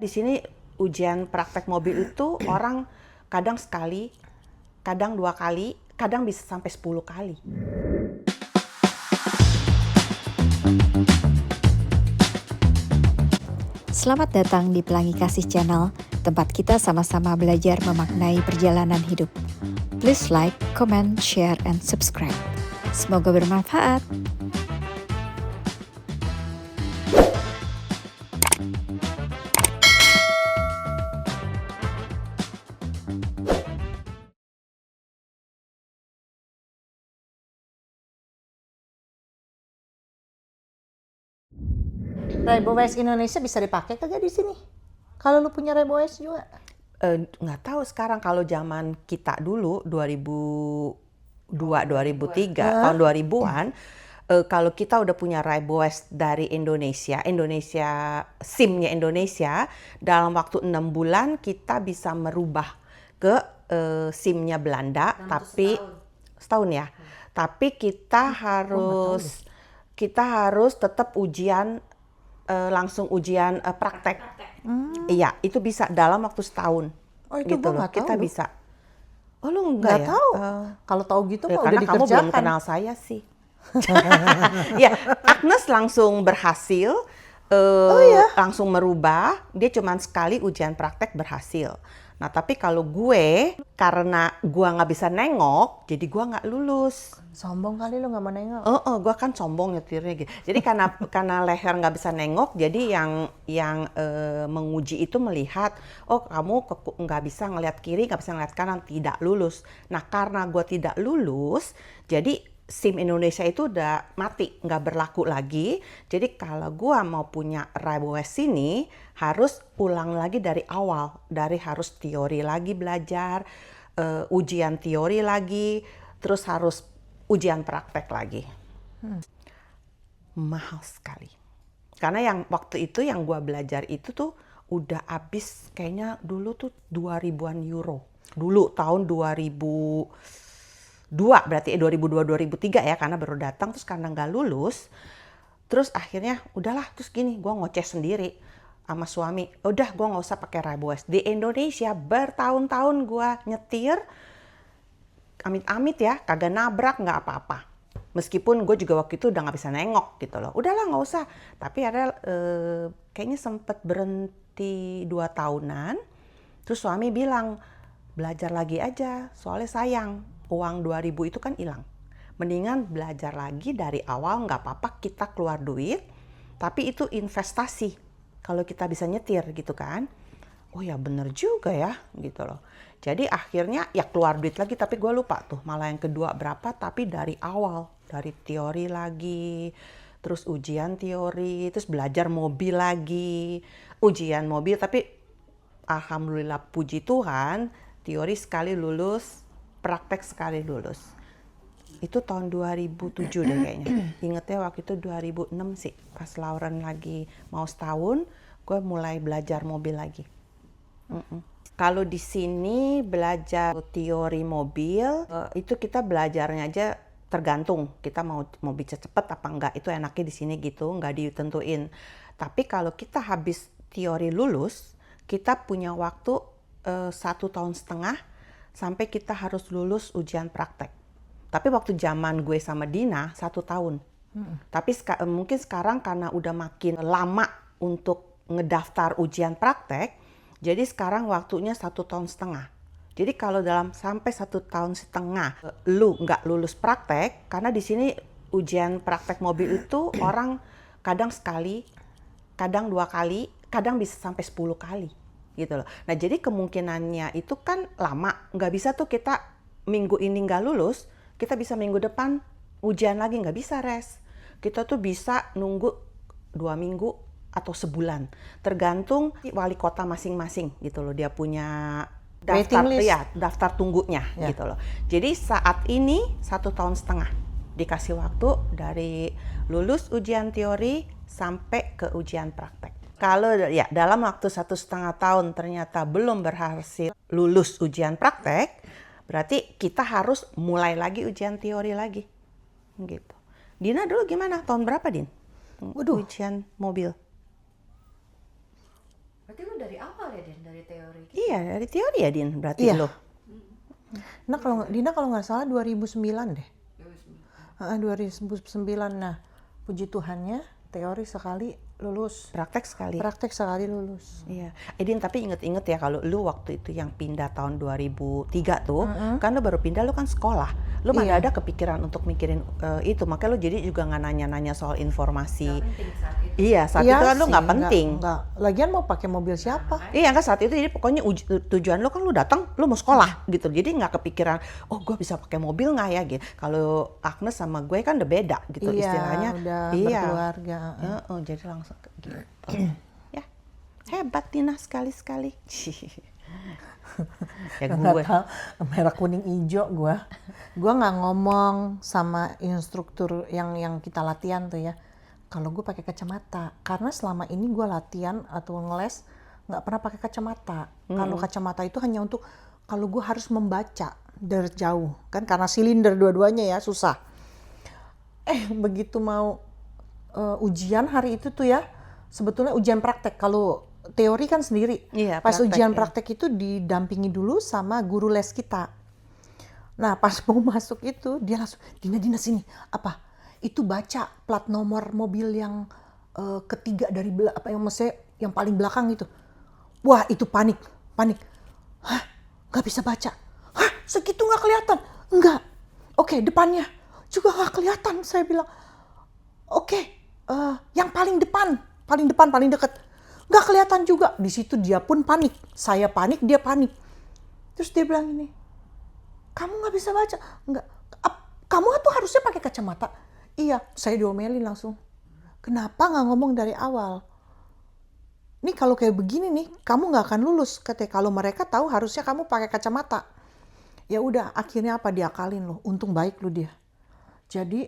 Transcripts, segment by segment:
Di sini ujian praktek mobil itu orang kadang sekali, kadang 2 kali, kadang bisa sampai 10 kali. Selamat datang di Pelangi Kasih Channel, tempat kita sama-sama belajar memaknai perjalanan hidup. Please like, comment, share, and subscribe. Semoga bermanfaat. Rainbow West Indonesia bisa dipakai kagak di sini? Kalau lu punya Rainbow West juga? Nggak tahu sekarang, kalau zaman kita dulu 2002, 2003, tahun 2000-an, kalau kita udah punya Rainbow West dari Indonesia, SIM-nya Indonesia, dalam waktu 6 bulan kita bisa merubah ke SIM-nya Belanda, tapi setahun ya. Tapi kita harus tetap ujian, langsung ujian praktek. Iya, itu bisa dalam waktu setahun. Oh, itu gitu gua loh. nggak tahu Kita loh. bisa. Oh, lu enggak ya? Nggak tahu. Kalau tahu gitu Ya, mah udah karena kamu belum dikerjakan. kenal saya sih. Ya, Agnes langsung berhasil, langsung merubah. Dia cuman sekali ujian praktek berhasil. Nah, tapi kalau gue, karena gue nggak bisa nengok, jadi gue nggak lulus. Sombong kali lu nggak mau nengok. Gue kan sombong nyetirnya gitu. Jadi karena leher nggak bisa nengok, jadi yang menguji itu melihat, oh kamu nggak bisa ngelihat kiri, nggak bisa ngelihat kanan, tidak lulus. Nah, karena gue tidak lulus, jadi SIM Indonesia itu udah mati, nggak berlaku lagi. Jadi kalau gue mau punya Rainbow West ini, harus ulang lagi dari awal, harus teori lagi belajar, ujian teori lagi, terus harus ujian praktek lagi. Mahal sekali. Karena yang waktu itu yang gua belajar itu tuh udah habis kayaknya dulu tuh 2000-an euro. Dulu tahun 2002, berarti 2002-2003 ya, karena baru datang, terus karena nggak lulus, terus akhirnya udahlah, terus gini, gua ngoceh sendiri sama suami. Udah, gua nggak usah pakai Rainbow West. Di Indonesia bertahun-tahun gua nyetir, amit-amit ya, kagak nabrak, nggak apa-apa. Meskipun gue juga waktu itu udah nggak bisa nengok gitu loh. Udahlah nggak usah. Tapi ada kayaknya sempet berhenti 2 tahunan. Terus suami bilang, belajar lagi aja, soalnya sayang. Uang 2000 itu kan hilang. Mendingan belajar lagi dari awal, nggak apa-apa kita keluar duit. Tapi itu investasi. Kalau kita bisa nyetir gitu kan. Oh ya bener juga ya gitu loh. Jadi akhirnya ya keluar duit lagi, tapi gue lupa tuh malah yang kedua berapa, tapi dari awal, dari teori lagi, terus ujian teori, terus belajar mobil lagi, ujian mobil, tapi alhamdulillah puji Tuhan, teori sekali lulus, praktek sekali lulus. Itu tahun 2007 deh kayaknya. Ingetnya waktu itu 2006 sih, pas Lauren lagi mau setahun, gue mulai belajar mobil lagi. Kalau di sini belajar teori mobil, itu kita belajarnya aja tergantung kita mau bisa cepet apa enggak. Itu enaknya di sini gitu, nggak ditentuin. Tapi kalau kita habis teori lulus, kita punya waktu 1,5 tahun sampai kita harus lulus ujian praktek. Tapi waktu zaman gue sama Dina 1 tahun. Tapi mungkin sekarang karena udah makin lama untuk ngedaftar ujian praktek, jadi sekarang waktunya 1,5 tahun. Jadi kalau dalam sampai 1,5 tahun lu nggak lulus praktek, karena di sini ujian praktek mobil itu orang kadang sekali, kadang 2 kali, kadang bisa sampai 10 kali gitu loh. Nah jadi kemungkinannya itu kan lama, nggak bisa tuh kita minggu ini nggak lulus, kita bisa minggu depan ujian lagi, nggak bisa res. Kita tuh bisa nunggu 2 minggu atau sebulan, tergantung wali kota masing-masing gitu loh, dia punya daftar daftar tunggunya gitu loh. Jadi saat ini 1,5 tahun dikasih waktu dari lulus ujian teori sampai ke ujian praktek. Kalau ya dalam waktu 1,5 tahun ternyata belum berhasil lulus ujian praktek, berarti kita harus mulai lagi ujian teori lagi gitu. Dina dulu gimana? Tahun berapa, Din? Waduh. Ujian mobil. Berarti lu udah dari awal ya, Din, dari teori gitu. Iya, dari teori ya, Din, berarti Iya. lo. Nah Dina kalau nggak salah 2009 deh. 2009. Nah, puji Tuhannya teori sekali lulus, Praktek sekali. praktek sekali lulus. Iya, Din, tapi inget-inget ya kalau lu waktu itu yang pindah tahun 2003 tuh, kan lu baru pindah, lu kan sekolah, lu mana Iya. ada kepikiran untuk mikirin itu, makanya lu jadi juga nggak nanya-nanya soal informasi. Penting saat itu. Iya, saat itu kan lu sih, nggak penting. Nggak. Lagian mau pakai mobil siapa? Iya kan saat itu, jadi pokoknya tujuan lu kan lu datang, lu mau sekolah gitu, jadi nggak kepikiran, oh gue bisa pakai mobil nggak ya gitu. Kalau Agnes sama gue kan udah beda gitu Iya, istilahnya. udah Iya. berkeluarga. Jadi langsung gitu. Ya, hebat Tina sekali-sekali. Ya gue. Nggak tahu, merah kuning hijau gua nggak ngomong sama instruktur yang kita latihan tuh ya, kalau gue pakai kacamata, karena selama ini gue latihan atau ngeles nggak pernah pakai kacamata. Kalau kacamata itu hanya untuk kalau gue harus membaca dari jauh kan, karena silinder dua-duanya ya susah. Begitu mau ujian hari itu tuh ya, sebetulnya ujian praktek. Kalau teori kan sendiri. Iya, Pas praktek, ujian ya. praktek itu didampingi dulu sama guru les kita. Nah pas mau masuk itu dia langsung, Dina sini, apa? Itu baca plat nomor mobil yang ketiga dari apa yang maksudnya yang paling belakang itu. Wah itu panik. Hah? Gak bisa baca. Hah? Segitu gak kelihatan? Enggak. Oke, depannya juga gak kelihatan. Saya bilang, oke, yang paling depan, paling deket. Nggak kelihatan juga. Di situ dia pun panik. Saya panik, dia panik. Terus dia bilang ini, kamu nggak bisa baca? Nggak. Kamu tuh harusnya pakai kacamata. Iya, saya diomelin langsung. Kenapa nggak ngomong dari awal? Nih kalau kayak begini nih, kamu nggak akan lulus. Katanya kalau mereka tahu harusnya kamu pakai kacamata. Ya udah, akhirnya apa diakalin loh. Untung baik lu dia. Jadi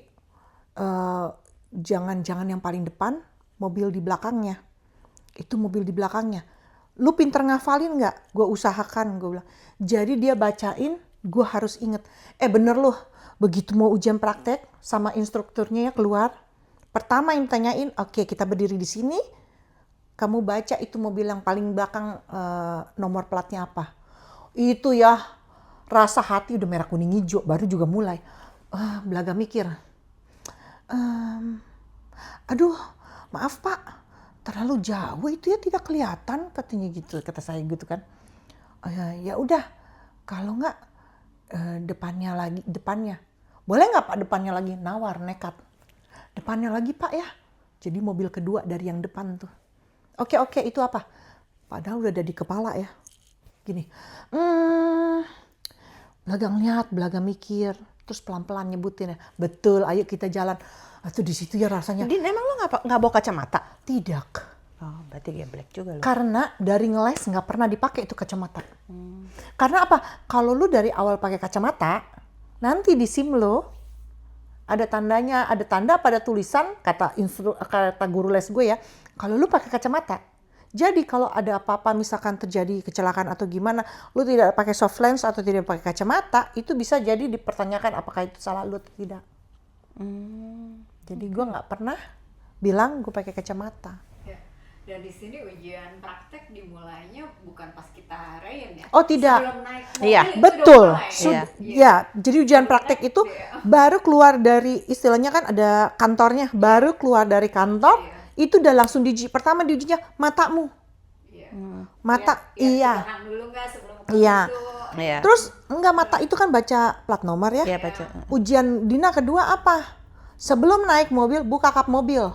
jangan yang paling depan, mobil di belakangnya. Itu mobil di belakangnya. Lu pinter ngafalin nggak? Gue usahakan, gue bilang. Jadi dia bacain, gue harus inget. Bener loh, begitu mau ujian praktek sama instrukturnya ya keluar. Pertama yang tanyain, oke kita berdiri di sini. Kamu baca itu mobil yang paling belakang nomor platnya apa. Itu ya rasa hati udah merah kuning hijau, baru juga mulai. Belaga mikir. Aduh, maaf Pak, terlalu jauh itu ya tidak kelihatan katanya gitu, kata saya gitu kan. Ya udah, kalau nggak depannya. Boleh nggak Pak depannya lagi? Nawar, nekat. Depannya lagi Pak ya. Jadi mobil kedua dari yang depan tuh. Oke, itu apa? Padahal udah ada di kepala ya. Gini. Belaga ngeliat, belaga mikir. Terus pelan-pelan nyebutin ya. Betul, ayo kita jalan. Atau di situ ya rasanya. Din, emang lu nggak bawa kacamata? Tidak. Oh, berarti geblek juga lu. Karena dari ngeles nggak pernah dipakai itu kacamata. Karena apa? Kalau lu dari awal pakai kacamata, nanti di SIM lo ada tandanya, ada tanda pada tulisan kata guru les gue ya. Kalau lu pakai kacamata, jadi kalau ada apa-apa misalkan terjadi kecelakaan atau gimana, lu tidak pakai soft lens atau tidak pakai kacamata, itu bisa jadi dipertanyakan apakah itu salah lu atau tidak. Jadi gue nggak pernah bilang gue pakai kacamata. Ya. Dan di sini ujian praktek dimulainya bukan pas kita rein ya. Oh tidak. Sebelum naik mobil Iya, itu Betul. udah mulai. Ya, jadi ujian praktek itu baru keluar dari, istilahnya kan ada kantornya, baru keluar dari kantor, itu udah langsung diuji. Pertama diujinya matamu. Iya. Mata, Lihat iya. ke belakang dulu nggak sebelum ke Iya. itu. Iya. Terus enggak, mata itu kan baca plat nomor ya. Iya, baca. Ujian Dina kedua apa? Sebelum naik mobil, buka kap mobil.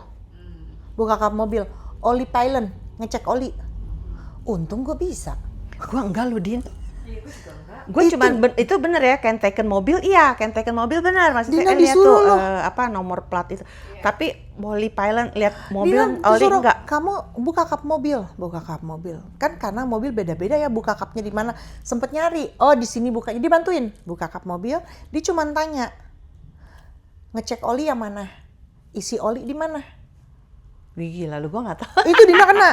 Buka kap mobil. Oli pilot, ngecek oli. Untung gue bisa. Gua enggak lu, Din. Iya, gue juga enggak. Gue cuman itu bener ya, can taken mobil, iya, can taken mobil bener, maksudnya Dina kan lihat tuh disuruh loh. nomor plat itu. Tapi Molly Pilot lihat mobil Dina oli disuruh, enggak. kamu buka kap mobil. Kan karena mobil beda-beda ya, buka kapnya di mana. Sempet nyari, oh di sini buka, jadi bantuin buka kap mobil. Dia cuma tanya, ngecek oli yang mana, isi oli di mana. Wih, gila lu, gua nggak tahu. Itu Dina kena.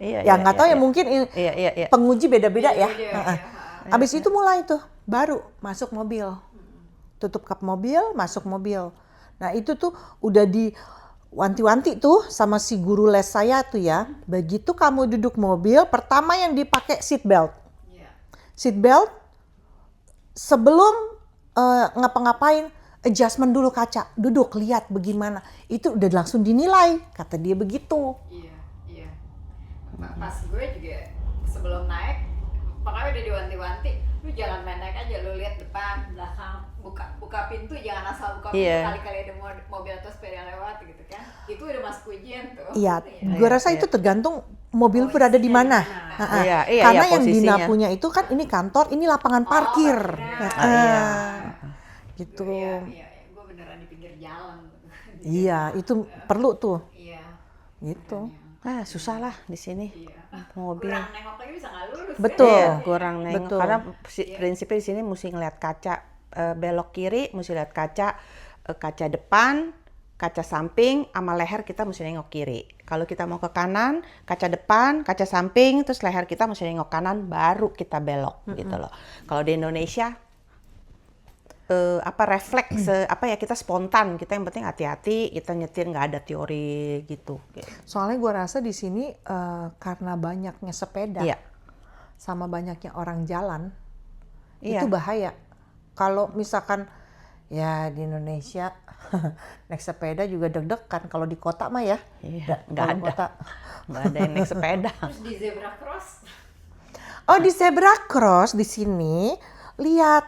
Iya, Ya nggak tahu ya, mungkin Iya. penguji beda-beda ya. Beda-beda, ya. Abis itu mulai tuh, baru masuk mobil. Tutup kap mobil, masuk mobil. Nah itu tuh udah wanti-wanti tuh sama si guru les saya tuh ya. Begitu kamu duduk mobil, pertama yang dipakai seat belt. Seat belt sebelum ngapa-ngapain, adjustment dulu kaca, duduk lihat bagaimana. Itu udah langsung dinilai, kata dia begitu. Iya. Pas gue juga sebelum naik, pokoknya udah diwanti-wanti, lu jangan main naik aja, lu lihat depan, belakang, buka pintu, jangan asal buka pintu, kali-kali ada mobil atau sepeda lewat gitu kan. Itu udah masuk ujian tuh. Iya, gue rasa itu tergantung mobil berada di mana. Karena yang Dina punya itu kan ini kantor, ini lapangan parkir. Gitu. Iya, gue beneran di pinggir jalan. Iya, itu perlu tuh. Iya. Gitu. Susah lah di sini. Mobil. Kurang nengok lagi bisa nggak lulus. Betul. Kan? Kurang nengok. Betul. Karena prinsipnya di sini mesti ngeliat kaca belok kiri, mesti lihat kaca depan, kaca samping, sama leher kita mesti nengok kiri. Kalau kita mau ke kanan, kaca depan, kaca samping, terus leher kita mesti nengok kanan, baru kita belok gitu loh. Kalau di Indonesia refleks kita spontan, kita yang penting hati-hati, kita nyetir nggak ada teori gitu. Soalnya gue rasa di sini karena banyaknya sepeda Iya. sama banyaknya orang jalan, Iya. itu bahaya. Kalau misalkan ya di Indonesia naik sepeda juga deg-degan, kalau di kota mah ya Iya, nggak kalau ada. kota. Nggak ada yang naik sepeda. Terus di zebra cross, Oh, di zebra cross di sini lihat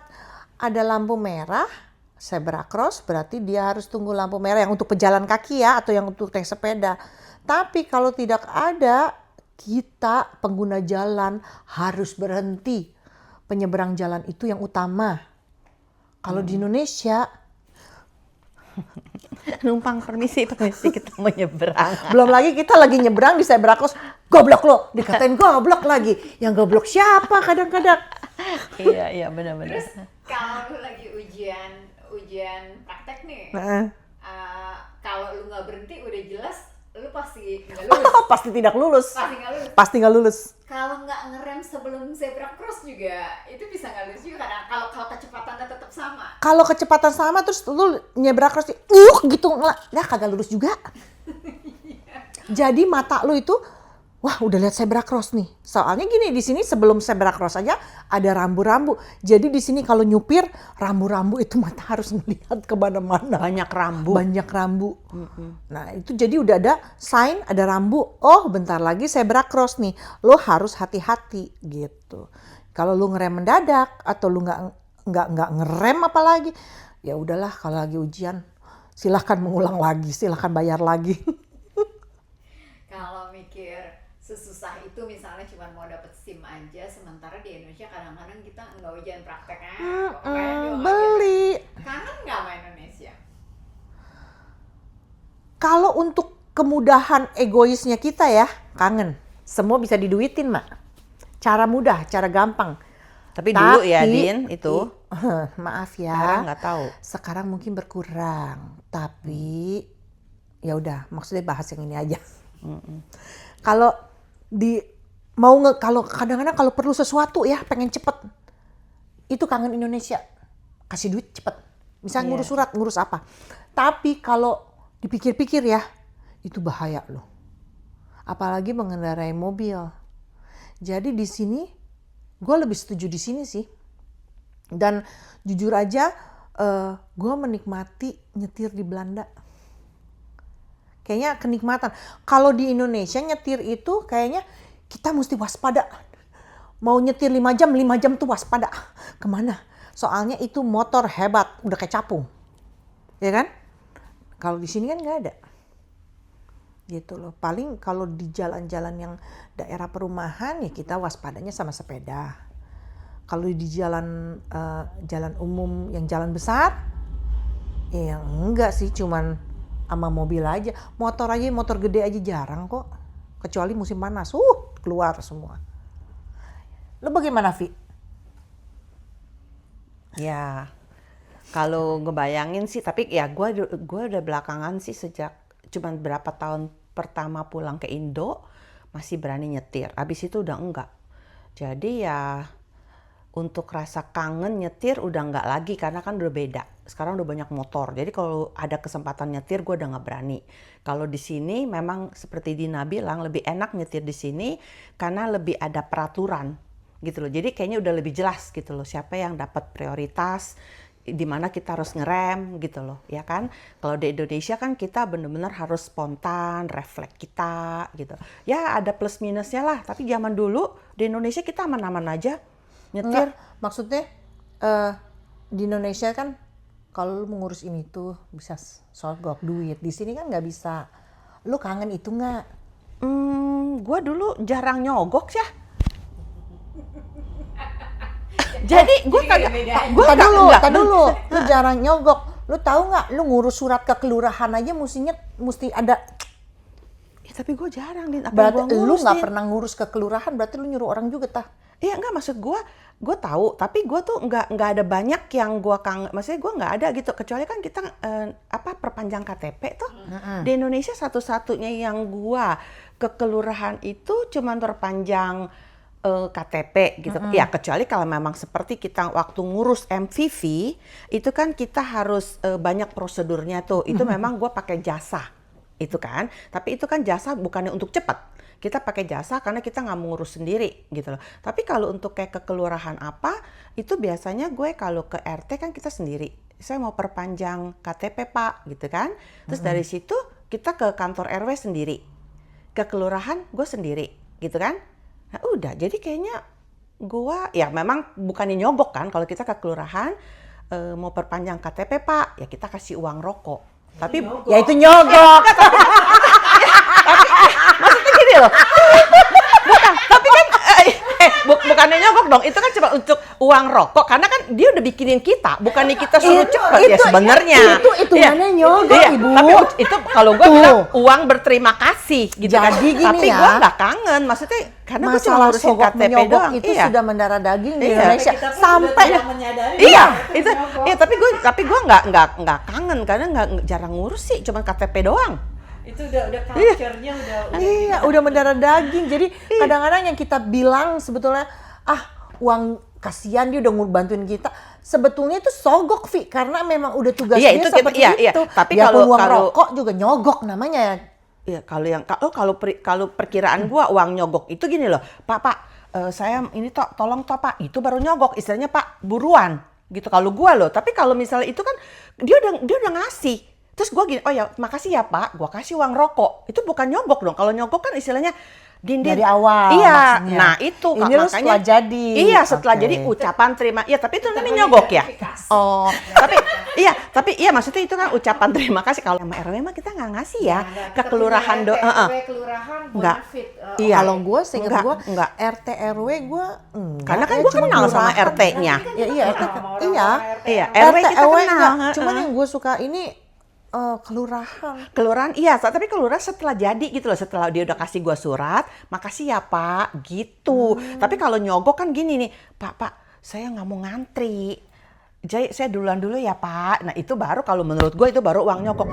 ada lampu merah, zebra cross berarti dia harus tunggu lampu merah yang untuk pejalan kaki ya, atau yang untuk naik sepeda. Tapi kalau tidak ada, kita pengguna jalan harus berhenti. Penyeberang jalan itu yang utama. Kalau di Indonesia, Numpang permisi kita mau nyebrang. belum lagi kita lagi nyebrang di zebra cross, goblok lo, dikatain goblok lagi. Yang goblok siapa kadang-kadang? Iya benar-benar. terus kalau lu lagi ujian praktek nih, kalau lu nggak berhenti udah jelas lu pasti nggak lulus. Pasti tidak lulus. Pasti nggak lulus. Pasti nggak lulus. Kalau nggak ngerem sebelum zebra cross juga itu bisa nggak lulus juga karena kalau kecepatannya tetap sama. Kalau kecepatan sama terus lu nyebrak cross gitu ya kagak lurus juga. Jadi mata lu itu wah udah lihat zebra cross nih. Soalnya gini di sini sebelum zebra cross aja ada rambu-rambu. Jadi di sini kalau nyupir rambu-rambu itu mata harus melihat ke mana-mana. Banyak rambu. Banyak rambu. Nah itu jadi udah ada sign, ada rambu. Oh bentar lagi zebra cross nih. Lo harus hati-hati gitu. Kalau lu ngerem mendadak atau lu nggak ngerem apalagi, ya udahlah kalau lagi ujian silahkan mengulang lagi, silahkan bayar lagi. Kalau mikir sesusah itu misalnya cuma mau dapet SIM aja, sementara di Indonesia kadang-kadang kita nggak ujian prakteknya. Beli. Kangen nggak sama Indonesia? Kalau untuk kemudahan egoisnya kita ya, kangen. Semua bisa diduitin, Mak. Cara mudah, cara gampang. Tapi dulu ya, Din, itu. Maaf ya. Sekarang nggak tahu. Sekarang mungkin berkurang, tapi ya udah, maksudnya bahas yang ini aja. Kalau kalau kadang-kadang kalau perlu sesuatu ya, pengen cepet. Itu kangen Indonesia. Kasih duit cepet. Misalnya ngurus surat, ngurus apa. Tapi kalau dipikir-pikir ya, itu bahaya loh. Apalagi mengendarai mobil. Jadi di sini, gue lebih setuju di sini sih. Dan jujur aja, gue menikmati nyetir di Belanda. Kayaknya kenikmatan. Kalau di Indonesia nyetir itu kayaknya kita mesti waspada. Mau nyetir 5 jam tuh waspada. Kemana? Soalnya itu motor hebat, udah kayak capung. Ya kan? Kalau di sini kan nggak ada. Gitu loh. Paling kalau di jalan-jalan yang daerah perumahan ya kita waspadanya sama sepeda. Kalau di jalan umum yang jalan besar, ya enggak sih, cuman sama mobil aja. Motor gede aja jarang kok. Kecuali musim panas, keluar semua. Lo bagaimana, Vi? Ya, kalau ngebayangin sih, tapi ya gue udah belakangan sih sejak cuman berapa tahun pertama pulang ke Indo masih berani nyetir. Abis itu udah enggak. Jadi ya untuk rasa kangen nyetir udah enggak lagi karena kan udah beda. sekarang udah banyak motor. Jadi kalau ada kesempatan nyetir gue udah nggak berani. Kalau di sini memang seperti Dina bilang lebih enak nyetir di sini karena lebih ada peraturan gitu loh. Jadi kayaknya udah lebih jelas gitu loh siapa yang dapat prioritas, di mana kita harus ngerem gitu loh, ya kan? Kalau di Indonesia kan kita benar-benar harus spontan, refleks kita gitu. Ya ada plus minusnya lah, tapi zaman dulu di Indonesia kita aman-aman aja nyetir. Enggak, maksudnya di Indonesia kan kalau lu mengurus ini tuh bisa sogok duit. Di sini kan nggak bisa. Lu kangen itu nggak? Gue dulu jarang nyogok ya. Jadi gue kagak, gue Tadi dulu, lu jarang nyogok. Lu tahu nggak? Lu ngurus surat ke kelurahan aja mesti ada. Ya, tapi gue jarang Din. Apa Berarti yang gua lu ngurus, nggak Din? pernah ngurus ke kelurahan, berarti lu nyuruh orang juga tah. Iya enggak, maksud gue tahu, tapi gue tuh nggak ada banyak yang gue kangen. Maksudnya gue nggak ada gitu, kecuali kan kita perpanjang KTP tuh di Indonesia satu-satunya yang gue ke kelurahan itu cuman perpanjang KTP gitu. Ya kecuali kalau memang seperti kita waktu ngurus MVV itu kan kita harus banyak prosedurnya tuh. Itu memang gue pakai jasa itu kan. Tapi itu kan jasa bukannya untuk cepat. Kita pakai jasa karena kita nggak mau ngurus sendiri gitu loh. Tapi kalau untuk kayak ke kelurahan apa itu biasanya gue kalau ke RT kan kita sendiri. Saya mau perpanjang KTP Pak gitu kan. Terus dari situ kita ke kantor RW sendiri. Ke kelurahan gue sendiri gitu kan. Nah udah, jadi kayaknya gua ya memang bukannya nyogok kan kalau kita ke kelurahan mau perpanjang KTP Pak, ya kita kasih uang rokok. Tapi Ya itu nyogok. maksudnya gini loh. Bukan, tapi kan bukannya nyogok dong, itu kan cuma untuk uang rokok karena kan dia udah bikinin kita, bukannya kita suruh cepet ya sebenarnya. Itu mana nyogok, Iya, Ibu? tapi itu kalau gua bilang uang berterima kasih gitu kan. Jadi gini Tapi ya, gua nggak kangen, maksudnya karena gua cuma Masalah ngurusin sogok KTP menyogok doang. itu Iya. sudah mendarah daging di Iya. Indonesia. Kita pun Sampai udah menyadari Iya, bahwa itu. nyogok. Iya, tapi gue nggak kangen karena nggak jarang ngurus sih, cuma KTP doang. Itu udah culture-nya udah Iya, udah mendarah daging. Jadi kadang-kadang yang kita bilang sebetulnya uang kasihan dia udah bantuin kita. Sebetulnya itu sogok, Vi, karena memang udah tugasnya Iya, itu seperti iya, iya. itu. Tapi Biarpun kalau- uang kalau- rokok juga nyogok namanya. Iya, kalau perkiraan gua uang nyogok itu gini loh, Pak, saya ini tolong Pak, itu baru nyogok, istilahnya Pak buruan gitu kalau gua loh. Tapi kalau misalnya itu kan dia udah ngasih. Terus gua gini, oh ya makasih ya Pak, gua kasih uang rokok. Itu bukan nyogok dong. Kalau nyogok kan istilahnya Din, Dari awal Iya, maksudnya. nah itu Ini lu setelah jadi. Iya, setelah Oke. jadi ucapan terima. Iya, tapi itu namanya perlu nyogok ya. identifikasi. Oh, tapi iya maksudnya itu kan ucapan terima kasih. Kalau sama RW mah kita nggak ngasih ya ke kelurahan do. kelurahan Enggak. bonafit. Iya. Kalau gue seingat Enggak, gue enggak. RT RW gue Karena kan gue kenal sama RT-nya. Ya, iya, Iya, RT RW kita RW kenal. enggak. Cuman yang gue suka ini kelurahan. Kelurahan iya, tapi kelurahan setelah jadi gitu loh, setelah dia udah kasih gua surat, makasih ya Pak, gitu. Tapi kalau nyogok kan gini nih, Pak, saya nggak mau ngantri. Jadi saya duluan dulu ya Pak. Nah itu baru kalau menurut gue itu baru uang nyogok.